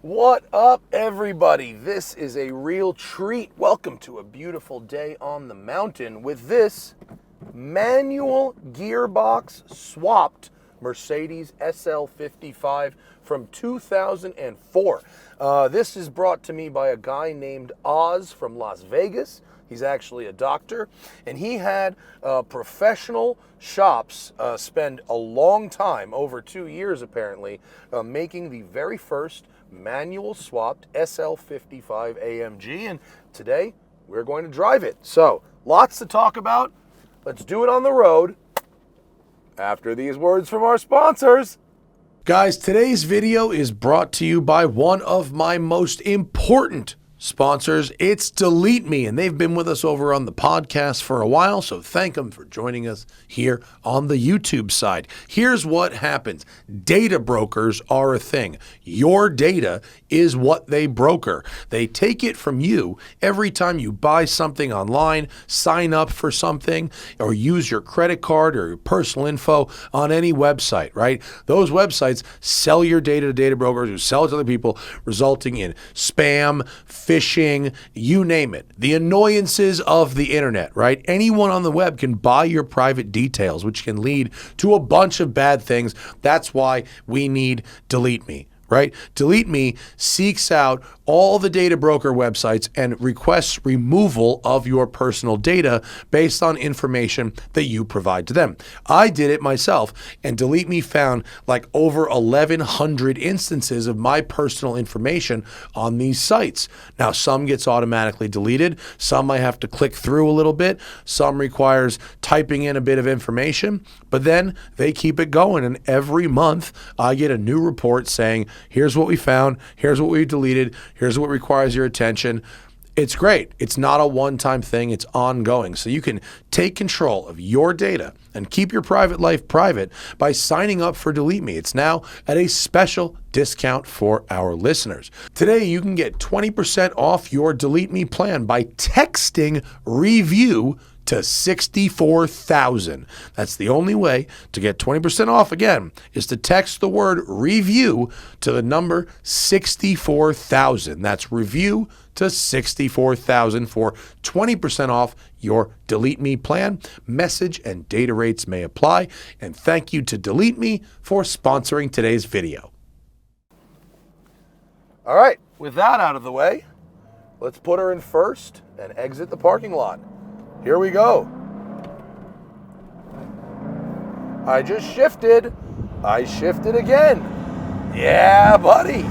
What up, everybody? This is a real treat. Welcome to a beautiful day on the mountain with this manual gearbox swapped Mercedes SL55 from 2004. This is brought to me by a guy named Oz from Las Vegas. He's actually a doctor, and he had professional shops spend a long time, over 2 years apparently, making the very first manual swapped SL55 AMG, and today we're going to drive it. So, lots to talk about. Let's do it on the road after these words from our sponsors. Guys, today's video is brought to you by one of my most important sponsors. It's Delete Me, and they've been with us over on the podcast for a while, so thank them for joining us here on the YouTube side. Here's what happens. Data brokers are a thing. Your data is what they broker. They take it from you every time you buy something online, sign up for something, or use your credit card or your personal info on any website, right? Those websites sell your data to data brokers who sell it to other people, resulting in spam, phishing, you name it. The annoyances of the internet, right? Anyone on the web can buy your private details, which can lead to a bunch of bad things. That's why we need Delete Me. Right? Delete Me seeks out all the data broker websites and requests removal of your personal data based on information that you provide to them. I did it myself, and Delete Me found like over 1,100 instances of my personal information on these sites. Now, some gets automatically deleted, some I have to click through a little bit, some requires typing in a bit of information, but then they keep it going, and every month I get a new report saying, here's what we found, here's what we deleted, here's what requires your attention. It's great. It's not a one-time thing. It's ongoing. So you can take control of your data and keep your private life private by signing up for Delete Me. It's now at a special discount for our listeners. Today, you can get 20% off your Delete Me plan by texting REVIEW to 64,000. That's the only way to get 20% off, again, is to text the word REVIEW to the number 64,000. That's REVIEW to 64,000 for 20% off your Delete Me plan. Message and data rates may apply. And thank you to Delete Me for sponsoring today's video. All right, with that out of the way, let's put her in first and exit the parking lot. Here we go. I just shifted. I shifted again. Yeah, buddy.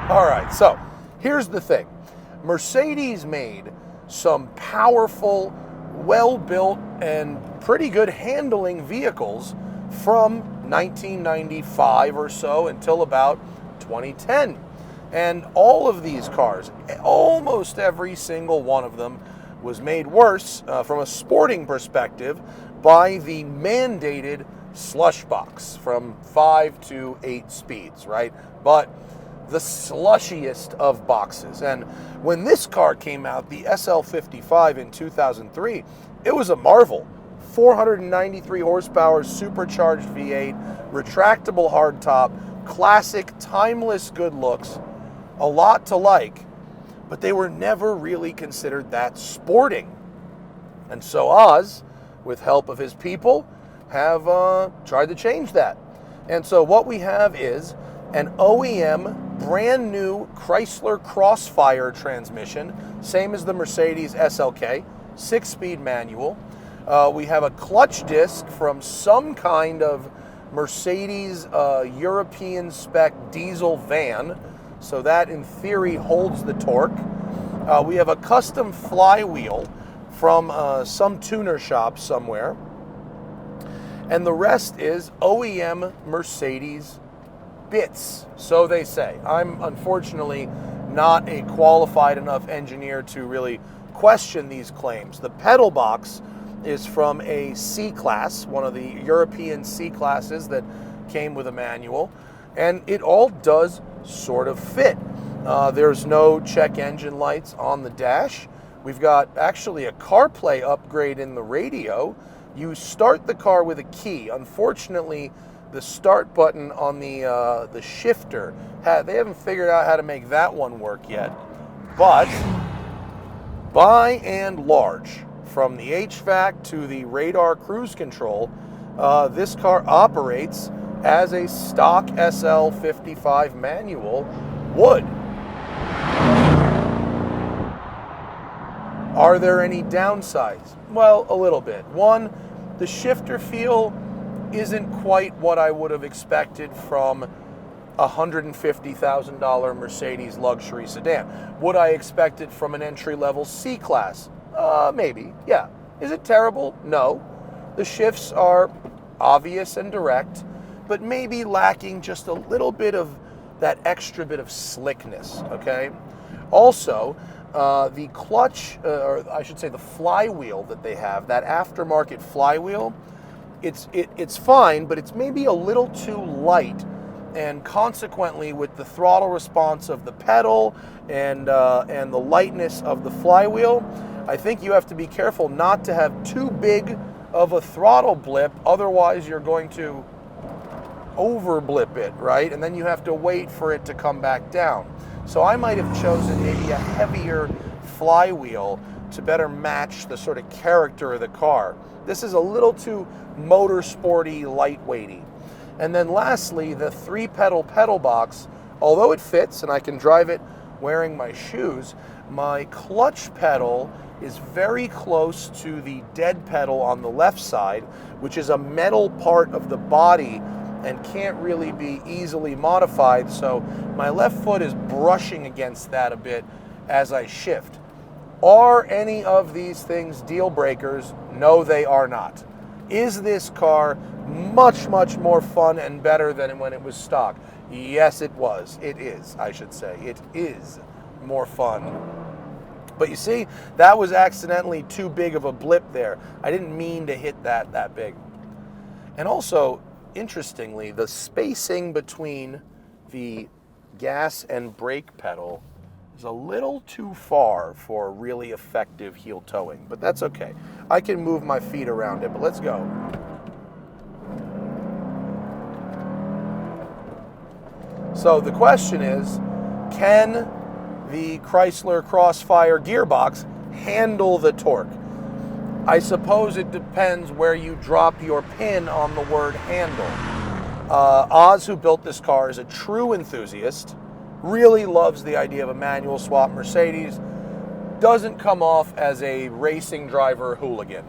All right, so here's the thing. Mercedes made some powerful, well-built, and pretty good handling vehicles from 1995 or so until about 2010. And all of these cars, almost every single one of them, was made worse from a sporting perspective by the mandated slush box from 5 to 8 speeds, right? But the slushiest of boxes. And when this car came out, the SL55 in 2003, it was a marvel. 493 horsepower, supercharged V8, retractable hardtop, classic, timeless good looks, a lot to like, but they were never really considered that sporting. And so Oz, with help of his people, have tried to change that. And so what we have is an OEM brand new Chrysler Crossfire transmission, same as the Mercedes SLK, 6-speed manual. We have a clutch disc from some kind of Mercedes European spec diesel van, so that in theory holds the torque. We have a custom flywheel from some tuner shop somewhere, and the rest is OEM Mercedes bits, so they say. I'm unfortunately not a qualified enough engineer to really question these claims. The pedal box is from a C-Class, one of the European C-Classes that came with a manual, and it all does sort of fit. There's no check engine lights on the dash. We've got actually a CarPlay upgrade in the radio. You start the car with a key. Unfortunately, the start button on the shifter, they haven't figured out how to make that one work yet. But by and large, from the HVAC to the radar cruise control, this car operates as a stock SL55 manual would. Are there any downsides? Well, a little bit. One, the shifter feel isn't quite what I would have expected from a $150,000 Mercedes luxury sedan. Would I expect it from an entry-level C-Class? Maybe, yeah. Is it terrible? No. The shifts are obvious and direct, but maybe lacking just a little bit of that extra bit of slickness, okay? Also, the clutch, or I should say the flywheel that they have, that aftermarket flywheel, it's fine, but it's maybe a little too light, and consequently with the throttle response of the pedal and the lightness of the flywheel, I think you have to be careful not to have too big of a throttle blip, otherwise you're going to over blip it, right? And then you have to wait for it to come back down. So I might have chosen maybe a heavier flywheel to better match the sort of character of the car. This is a little too motorsporty, lightweighty. And then lastly, the 3-pedal pedal box, although it fits and I can drive it wearing my shoes, my clutch pedal is very close to the dead pedal on the left side, which is a metal part of the body and can't really be easily modified, so my left foot is brushing against that a bit as I shift. Are any of these things deal breakers? No, they are not. Is this car much, much more fun and better than when it was stock? Yes, it was. It is, I should say. It is more fun. But you see, that was accidentally too big of a blip there. I didn't mean to hit that big. And also, interestingly, the spacing between the gas and brake pedal is a little too far for really effective heel towing, but that's okay. I can move my feet around it, but let's go. So the question is, can the Chrysler Crossfire gearbox handle the torque? I suppose it depends where you drop your pin on the word handle. Oz, who built this car, is a true enthusiast, really loves the idea of a manual swap Mercedes, doesn't come off as a racing driver hooligan.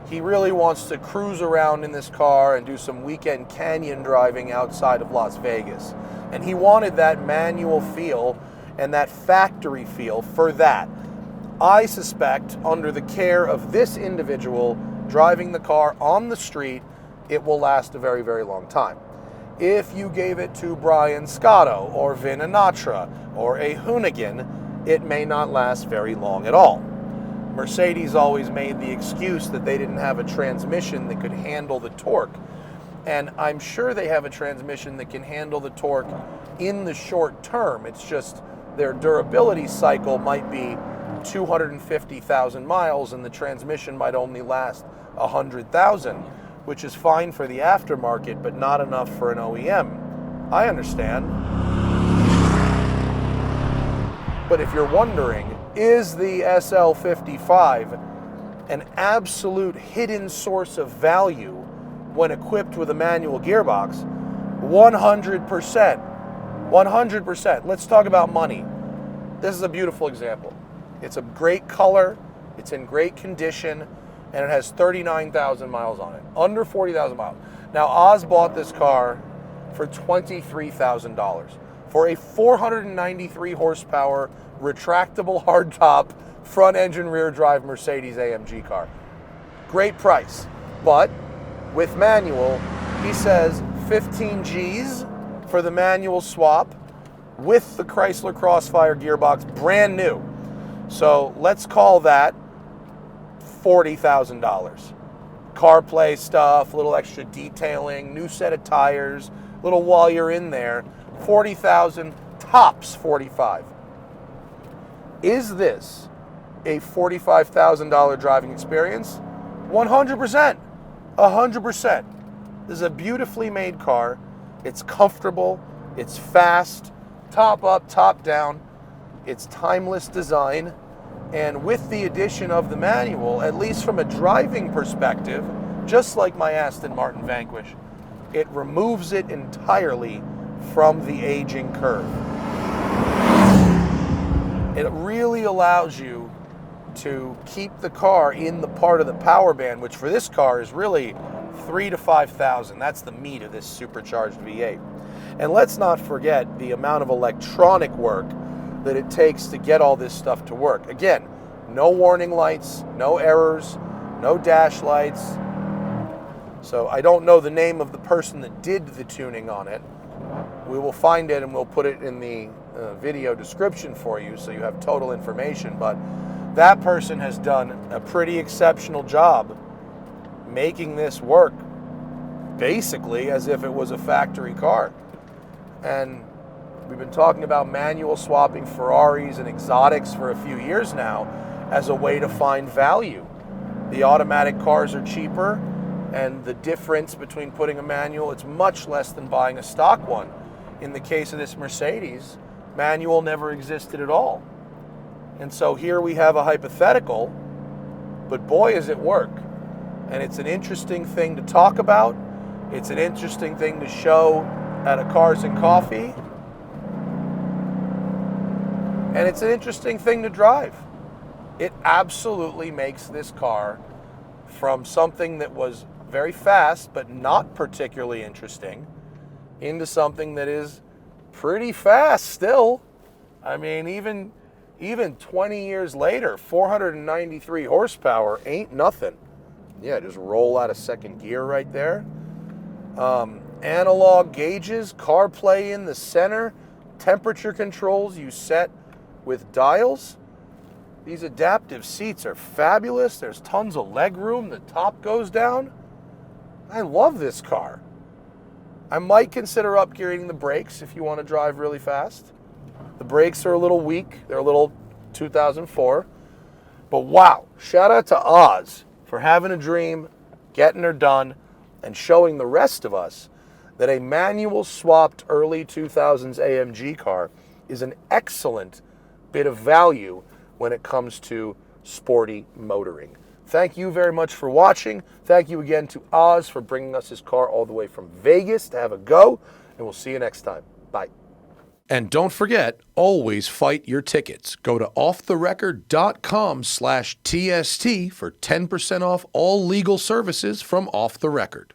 He really wants to cruise around in this car and do some weekend canyon driving outside of Las Vegas. And he wanted that manual feel and that factory feel for that. I suspect, under the care of this individual driving the car on the street, it will last a very, very long time. If you gave it to Brian Scotto or Vin Inatra or a Hoonigan, it may not last very long at all. Mercedes always made the excuse that they didn't have a transmission that could handle the torque. And I'm sure they have a transmission that can handle the torque in the short term. It's just their durability cycle might be 250,000 miles and the transmission might only last 100,000, which is fine for the aftermarket, but not enough for an OEM. I understand. But if you're wondering, is the SL55 an absolute hidden source of value when equipped with a manual gearbox? 100%. 100%. Let's talk about money. This is a beautiful example. It's a great color, it's in great condition, and it has 39,000 miles on it. Under 40,000 miles. Now, Oz bought this car for $23,000 for a 493 horsepower, retractable hardtop, front engine rear drive Mercedes AMG car. Great price. But with manual, he says 15 G's for the manual swap with the Chrysler Crossfire gearbox, brand new. So let's call that $40,000. CarPlay stuff, little extra detailing, new set of tires, little while you're in there, 40,000, tops 45. Is this a $45,000 driving experience? 100%. 100%. This is a beautifully made car. It's comfortable, it's fast, top up, top down. It's timeless design. And with the addition of the manual, at least from a driving perspective, just like my Aston Martin Vanquish, it removes it entirely from the aging curve. It really allows you to keep the car in the part of the power band, which for this car is really 3,000 to 5,000. That's the meat of this supercharged V8. And let's not forget the amount of electronic work that it takes to get all this stuff to work. Again, no warning lights, no errors, no dash lights. So I don't know the name of the person that did the tuning on it. We will find it and we'll put it in the video description for you so you have total information. But that person has done a pretty exceptional job making this work basically as if it was a factory car. And we've been talking about manual swapping Ferraris and exotics for a few years now as a way to find value. The automatic cars are cheaper, and the difference between putting a manual, it's much less than buying a stock one. In the case of this Mercedes, manual never existed at all. And so here we have a hypothetical, but boy, is it work. And it's an interesting thing to talk about. It's an interesting thing to show at a Cars and Coffee. And it's an interesting thing to drive. It absolutely makes this car from something that was very fast but not particularly interesting into something that is pretty fast still. I mean, even 20 years later, 493 horsepower ain't nothing. Yeah, just roll out of second gear right there. Analog gauges, CarPlay in the center, temperature controls you set with dials. These adaptive seats are fabulous. There's tons of leg room. The top goes down. I love this car. I might consider upgrading the brakes if you want to drive really fast. The brakes are a little weak. They're a little 2004. But wow, shout out to Oz for having a dream, getting her done, and showing the rest of us that a manual swapped early 2000s AMG car is an excellent bit of value when it comes to sporty motoring. Thank you very much for watching. Thank you again to Oz for bringing us his car all the way from Vegas to have a go, and we'll see you next time. Bye. And don't forget, always fight your tickets. Go to offtherecord.com/TST for 10% off all legal services from Off the Record.